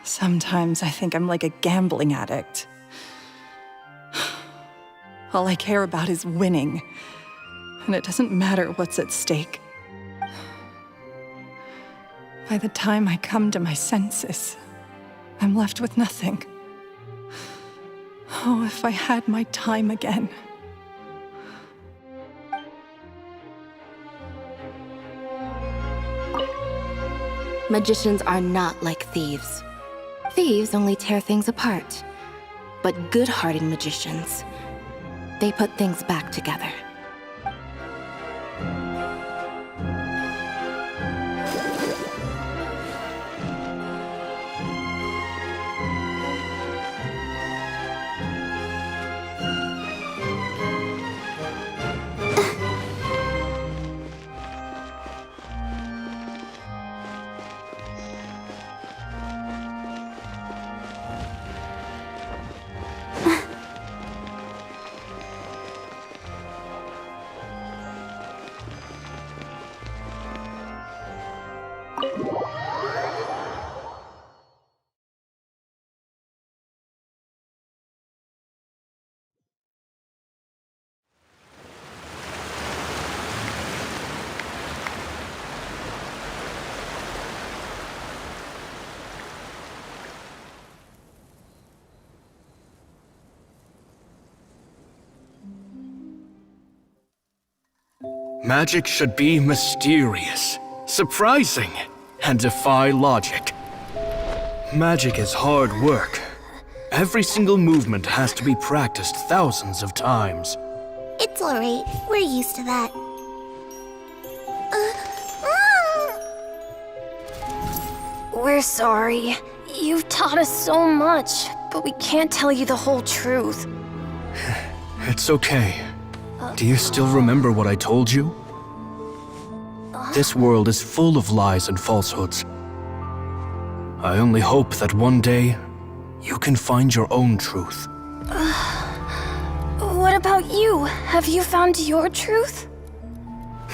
Sometimes I think I'm like a gambling addict. All I care about is winning, and it doesn't matter what's at stake. By the time I come to my senses, I'm left with nothing. Oh, if I had my time again. Magicians are not like thieves. Thieves only tear things apart. But good-hearted magicians, they put things back together. Magic should be mysterious, surprising, and defy logic. Magic is hard work. Every single movement has to be practiced thousands of times. It's alright. We're used to that. We're sorry. You've taught us so much, but we can't tell you the whole truth. It's okay. Do you still remember what I told you? This world is full of lies and falsehoods. I only hope that one day, you can find your own truth. What about you? Have you found your truth?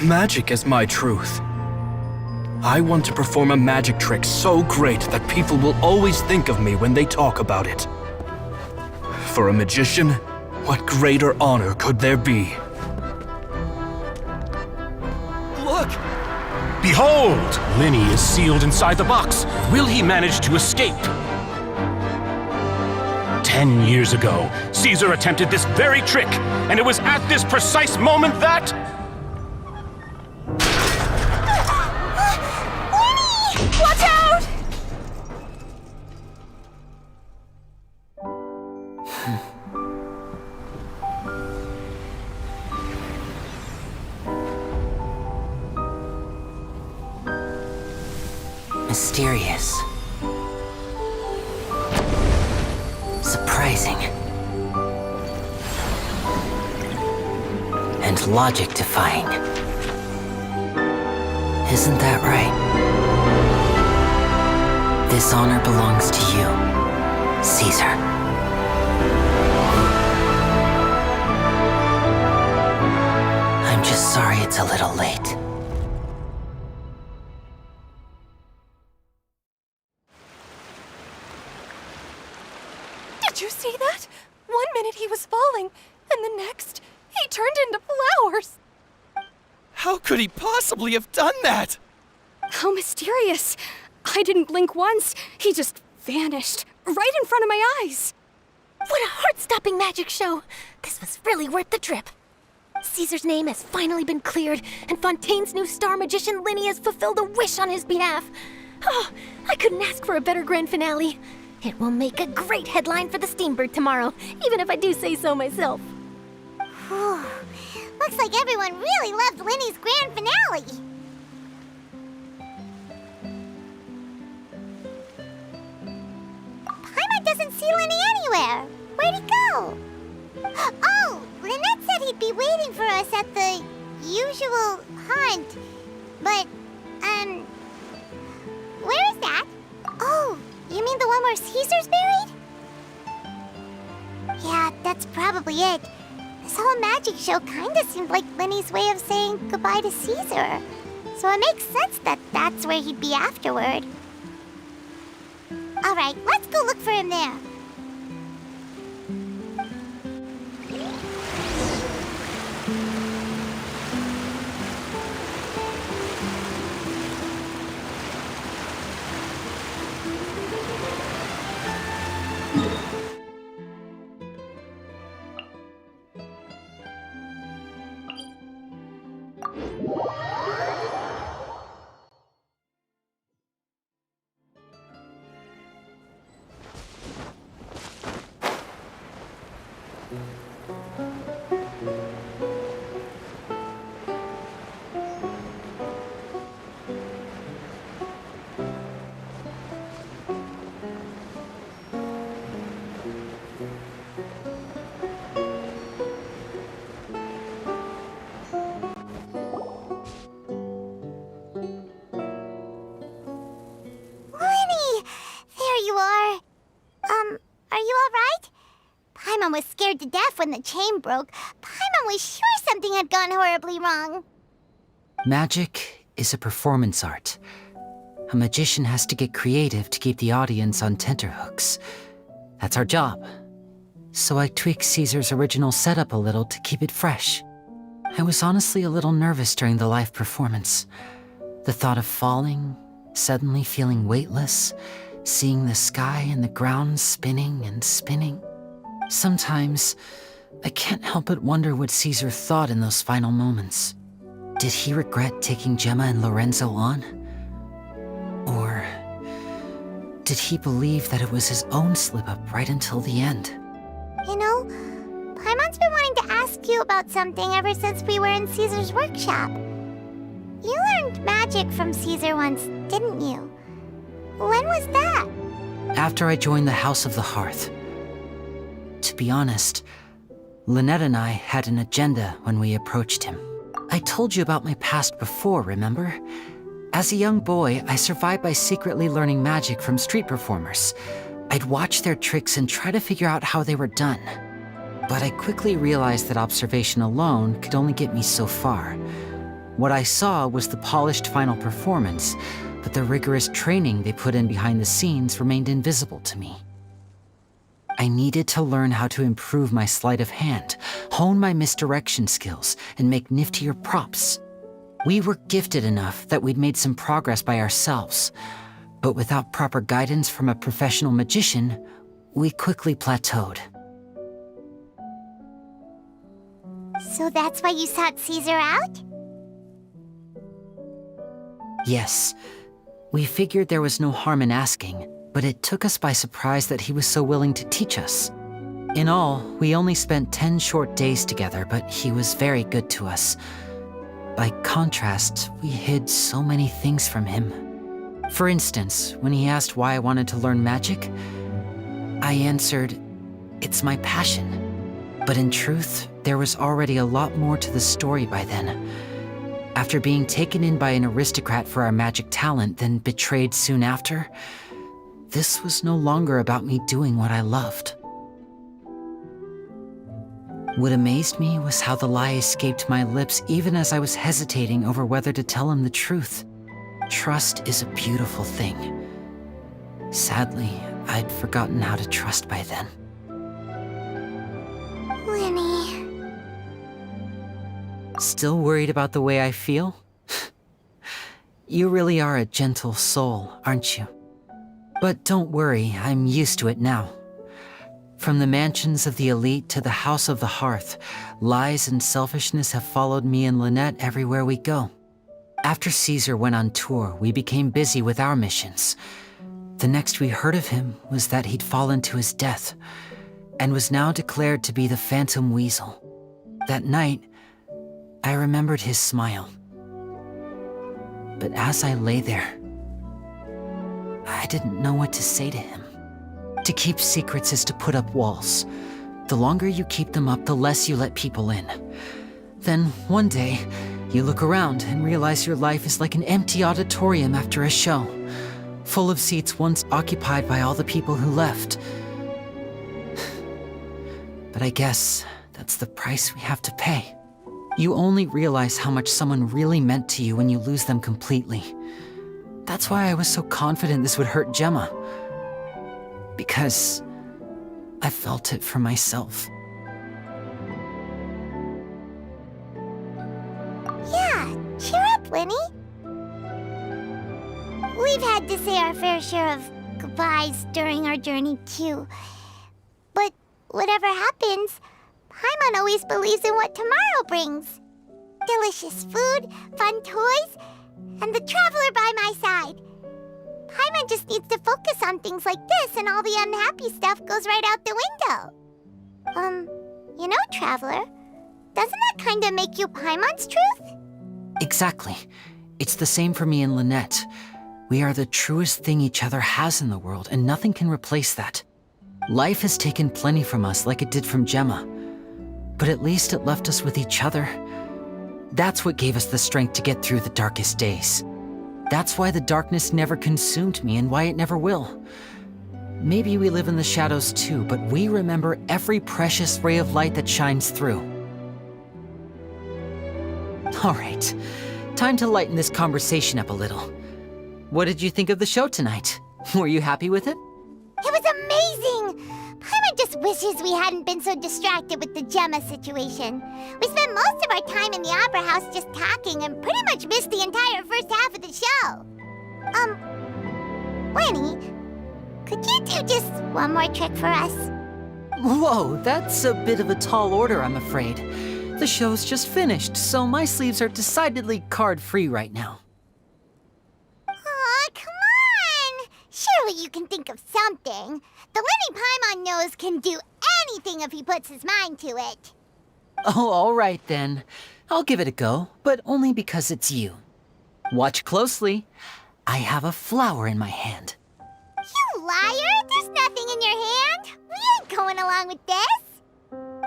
Magic is my truth. I want to perform a magic trick so great that people will always think of me when they talk about it. For a magician, what greater honor could there be? Look! Behold! Lyney is sealed inside the box. Will he manage to escape? 10 years ago, Caesar attempted this very trick, and it was at this precise moment that... Lyney! Watch out! Mysterious. Surprising. And logic-defying. Isn't that right? This honor belongs to you, Caesar. I'm just sorry it's a little late. Did you see that? 1 minute he was falling, and the next, he turned into flowers. How could he possibly have done that? How mysterious. I didn't blink once. He just vanished, right in front of my eyes. What a heart-stopping magic show! This was really worth the trip. Caesar's name has finally been cleared, and Fontaine's new star magician Lyney has fulfilled a wish on his behalf. Oh, I couldn't ask for a better grand finale. It will make a great headline for the Steambird tomorrow, even if I do say so myself. Looks like everyone really loved Lyney's grand finale. Paimon doesn't see Lyney anywhere. Where'd he go? Oh, Lynette said he'd be waiting for us at the usual haunt. But, where is that? Oh, you mean the one where Caesar's buried? Yeah, that's probably it. This whole magic show kinda seemed like Lyney's way of saying goodbye to Caesar. So it makes sense that that's where he'd be afterward. All right, let's go look for him there. Are you alright? Paimon was scared to death when the chain broke. Paimon was sure something had gone horribly wrong. Magic is a performance art. A magician has to get creative to keep the audience on tenterhooks. That's our job. So I tweaked Caesar's original setup a little to keep it fresh. I was honestly a little nervous during the live performance. The thought of falling, suddenly feeling weightless, seeing the sky and the ground spinning and spinning. Sometimes, I can't help but wonder what Caesar thought in those final moments. Did he regret taking Gemma and Lorenzo on? Or did he believe that it was his own slip-up right until the end? You know, Paimon's been wanting to ask you about something ever since we were in Caesar's workshop. You learned magic from Caesar once, didn't you? When was that? After I joined the House of the Hearth. To be honest, Lynette and I had an agenda when we approached him. I told you about my past before, remember? As a young boy, I survived by secretly learning magic from street performers. I'd watch their tricks and try to figure out how they were done. But I quickly realized that observation alone could only get me so far. What I saw was the polished final performance, but the rigorous training they put in behind the scenes remained invisible to me. I needed to learn how to improve my sleight of hand, hone my misdirection skills, and make niftier props. We were gifted enough that we'd made some progress by ourselves, but without proper guidance from a professional magician, we quickly plateaued. So that's why you sought Caesar out? Yes. We figured there was no harm in asking, but it took us by surprise that he was so willing to teach us. In all, we only spent 10 short days together, but he was very good to us. By contrast, we hid so many things from him. For instance, when he asked why I wanted to learn magic, I answered, "It's my passion." But in truth, there was already a lot more to the story by then. After being taken in by an aristocrat for our magic talent, then betrayed soon after, this was no longer about me doing what I loved. What amazed me was how the lie escaped my lips even as I was hesitating over whether to tell him the truth. Trust is a beautiful thing. Sadly, I'd forgotten how to trust by then. Lyney. Still worried about the way I feel? You really are a gentle soul, aren't you? But don't worry, I'm used to it now. From the mansions of the elite to the House of the Hearth, lies and selfishness have followed me and Lynette everywhere we go. After Caesar went on tour, we became busy with our missions. The next we heard of him was that he'd fallen to his death, and was now declared to be the Phantom Weasel. That night, I remembered his smile. But as I lay there, I didn't know what to say to him. To keep secrets is to put up walls. The longer you keep them up, the less you let people in. Then, one day, you look around and realize your life is like an empty auditorium after a show, full of seats once occupied by all the people who left. But I guess that's the price we have to pay. You only realize how much someone really meant to you when you lose them completely. That's why I was so confident this would hurt Gemma. because I felt it for myself. Yeah, cheer up, Lyney. We've had to say our fair share of goodbyes during our journey, too. But whatever happens, Paimon always believes in what tomorrow brings. Delicious food, fun toys, and the traveler by my side. Paimon just needs to focus on things like this, and all the unhappy stuff goes right out the window. You know, Traveler, doesn't that kinda make you Paimon's truth? Exactly. It's the same for me and Lynette. We are the truest thing each other has in the world, and nothing can replace that. Life has taken plenty from us, like it did from Gemma. But at least it left us with each other. That's what gave us the strength to get through the darkest days. That's why the darkness never consumed me, and why it never will. Maybe we live in the shadows too, but we remember every precious ray of light that shines through. All right, time to lighten this conversation up a little. What did you think of the show tonight? Were you happy with it? It was amazing! Paimon just wishes we hadn't been so distracted with the Gemma situation. We spent most of our time in the Opera House just talking and pretty much missed the entire first half of the show. Lyney, could you do just one more trick for us? Whoa, that's a bit of a tall order, I'm afraid. The show's just finished, so my sleeves are decidedly card-free right now. Aw, come on! Surely you can think of something. The Lyney Paimon knows can do anything if he puts his mind to it. Oh, all right then. I'll give it a go, but only because it's you. Watch closely. I have a flower in my hand. You liar! There's nothing in your hand! We ain't going along with this!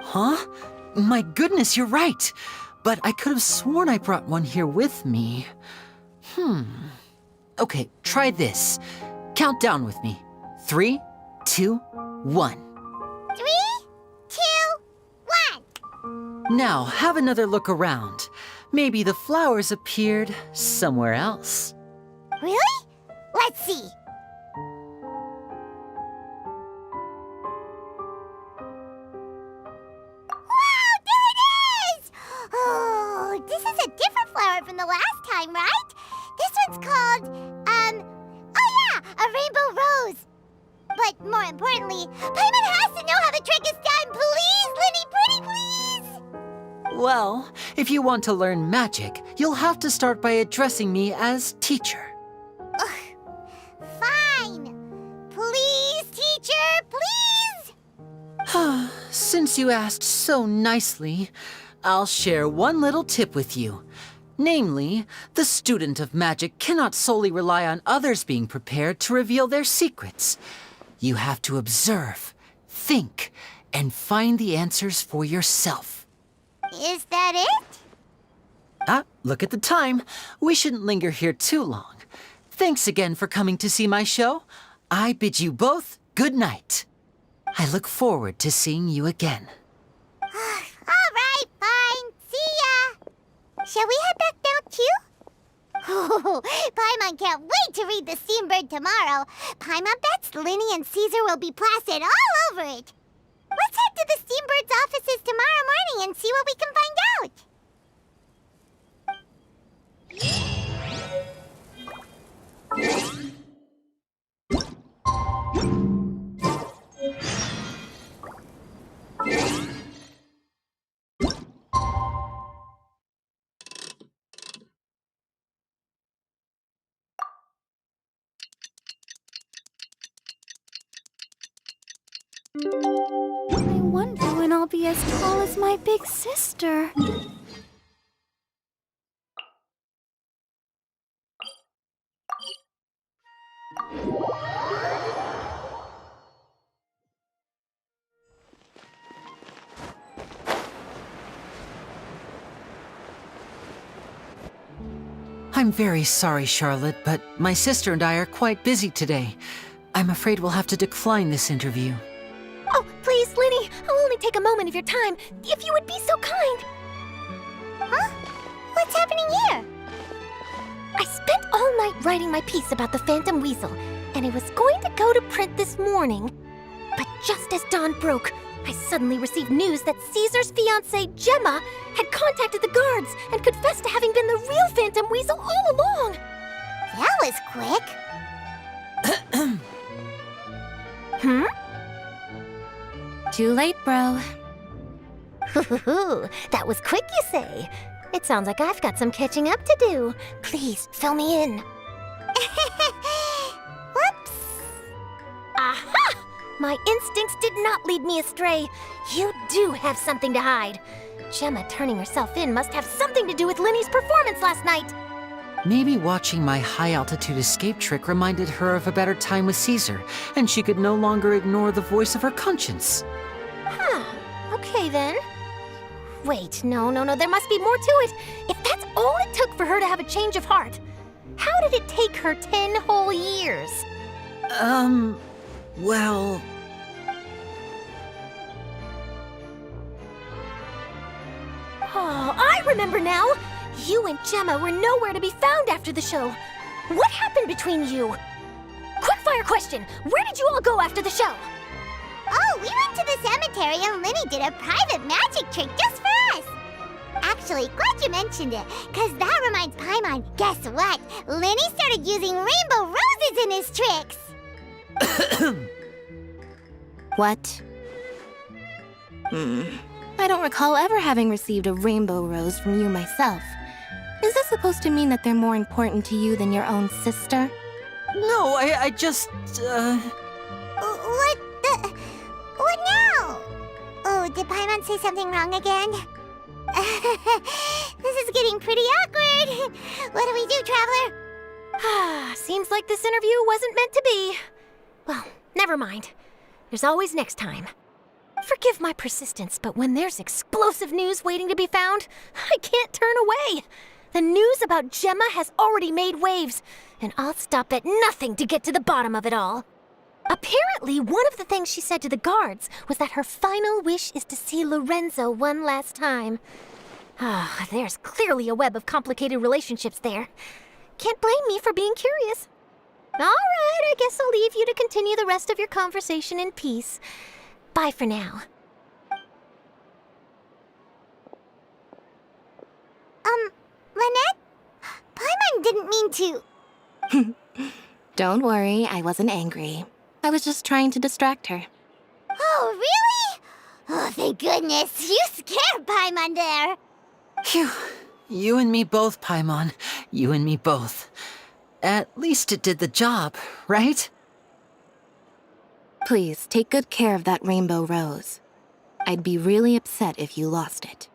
Huh? My goodness, you're right. But I could have sworn I brought one here with me. Okay, try this. Count down with me. 3, 2, 1. 3, 2, 1! Now, have another look around. Maybe the flowers appeared somewhere else. Really? Let's see. Wow, there it is! Oh, this is a different flower from the last time, right? This one's called, oh yeah, a rainbow rose. But more importantly, Paimon has to know how the trick is done. Please, Lyney, pretty please! Well, if you want to learn magic, you'll have to start by addressing me as teacher. Fine. Please, teacher, please! Since you asked so nicely, I'll share one little tip with you. Namely, the student of magic cannot solely rely on others being prepared to reveal their secrets. You have to observe, think, and find the answers for yourself. Is that it? Look at the time. We shouldn't linger here too long. Thanks again for coming to see my show. I bid you both good night. I look forward to seeing you again. All right, fine. See ya. Shall we head back down too? Oh, Paimon can't wait to read The Steambird tomorrow. Paimon bets Lyney and Caesar will be plastered all over it. Let's head to the Steambird's offices tomorrow morning and see what we can find out. I wonder when I'll be as tall as my big sister. I'm very sorry, Charlotte, but my sister and I are quite busy today. I'm afraid we'll have to decline this interview. Oh, please, Lyney, I'll only take a moment of your time, if you would be so kind. Huh? What's happening here? I spent all night writing my piece about the Phantom Weasel, and it was going to go to print this morning. But just as dawn broke, I suddenly received news that Caesar's fiancée, Gemma, had contacted the guards and confessed to having been the real Phantom Weasel all along. That was quick. Hmm? Too late, bro. That was quick, you say? It sounds like I've got some catching up to do. Please, fill me in. Whoops. Aha! My instincts did not lead me astray. You do have something to hide. Gemma turning herself in must have something to do with Lyney's performance last night. Maybe watching my high-altitude escape trick reminded her of a better time with Caesar, and she could no longer ignore the voice of her conscience. Huh. Okay, then. Wait, no, there must be more to it. If that's all it took for her to have a change of heart, how did it take her 10 whole years? Well... Oh, I remember now! You and Gemma were nowhere to be found after the show. What happened between you? Quickfire question! Where did you all go after the show? Oh, we went to the cemetery and Lyney did a private magic trick just for us. Actually, glad you mentioned it, because that reminds Paimon, guess what? Lyney started using rainbow roses in his tricks. What? I don't recall ever having received a rainbow rose from you myself. Is this supposed to mean that they're more important to you than your own sister? No, I just, What now? Oh, did Paimon say something wrong again? This is getting pretty awkward. What do we do, Traveler? Seems like this interview wasn't meant to be. Well, never mind. There's always next time. Forgive my persistence, but when there's explosive news waiting to be found, I can't turn away. The news about Gemma has already made waves, and I'll stop at nothing to get to the bottom of it all. Apparently, one of the things she said to the guards was that her final wish is to see Lorenzo one last time. There's clearly a web of complicated relationships there. Can't blame me for being curious. All right, I guess I'll leave you to continue the rest of your conversation in peace. Bye for now. Lynette? Paimon didn't mean to... Don't worry, I wasn't angry. I was just trying to distract her. Oh, really? Oh, thank goodness. You scared Paimon there. Phew. You and me both, Paimon. You and me both. At least it did the job, right? Please, take good care of that rainbow rose. I'd be really upset if you lost it.